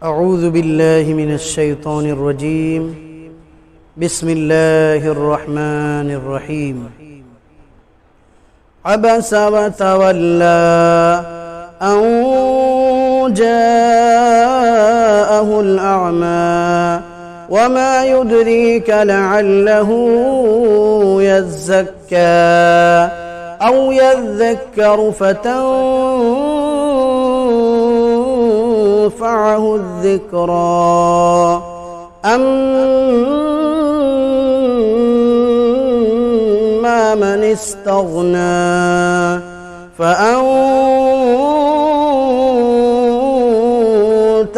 أعوذ بالله من الشيطان الرجيم. بسم الله الرحمن الرحيم. عبس وتولى أن جاءه الأعمى وما يدريك لعله يزكى أو يذكر فتنفعه الذكرى أما من استغنى فأنت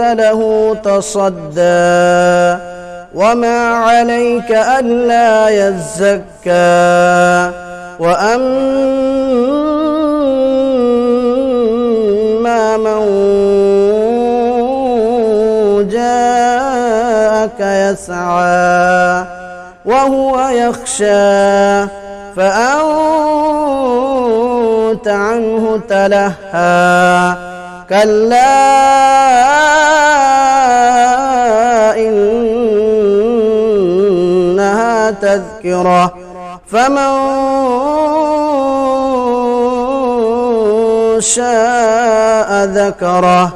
له تصدى وما عليك ألا يزكى وأما من جاءك يسعى وهو يخشى فأنت عنه تلهى كلا إنها تذكرة فمن شاء ذكره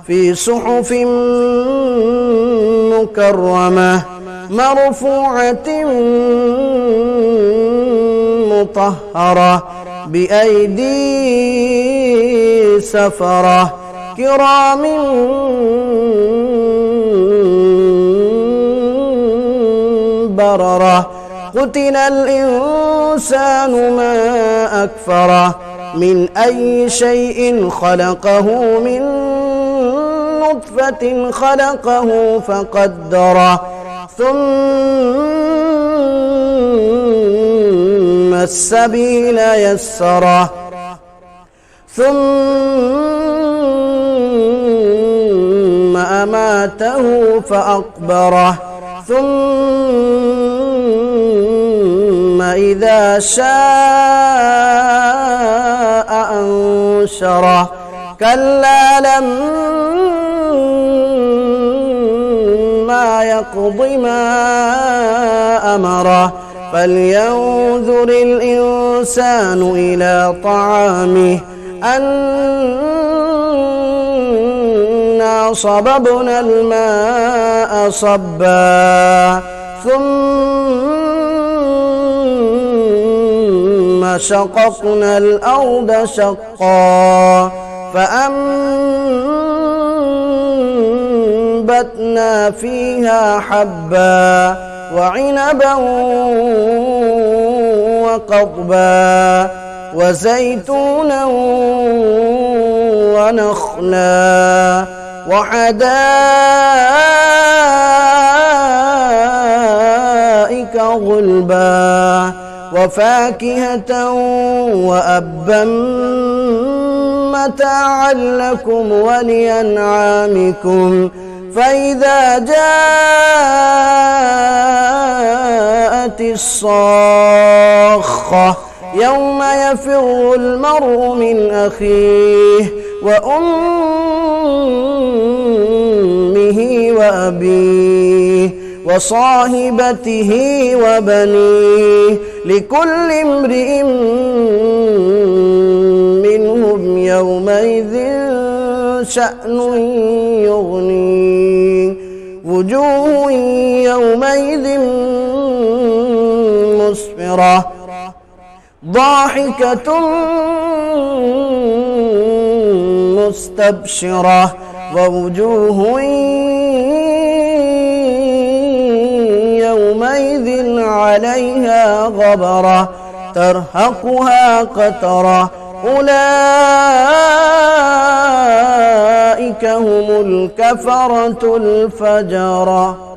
في صحف مكرمة مرفوعة مطهرة بأيدي سفرة كرام بررة قتل الإنسان ما أكفره من أي شيء خلقه من نطفة خلقه فقدره ثم السبيل يسره ثم أماته فأقبره ثم إذا شاء أنشره كلا لما يقض ما أمره فلينظر الإنسان إلى طعامه أنا صببنا الماء صبا ثم شققنا الأرض شقا فأنبتنا فيها حبا وعنبا وقضبا وزيتونا ونخلا وحدائق غلبا وفاكهة وأبا متاعا لكم ولأنعامكم فإذا جاءت الصاخة يوم يفر المرء من أخيه وأمه وأبيه وصاحبته وبنيه لكل امرئ منهم يومئذ شأن يغنيه وجوه يومئذ مسفرة ضاحكة مستبشرة ووجوه يومئذ عليها غبرة ترهقها قترة أولئك هم الكفرة الفجرة.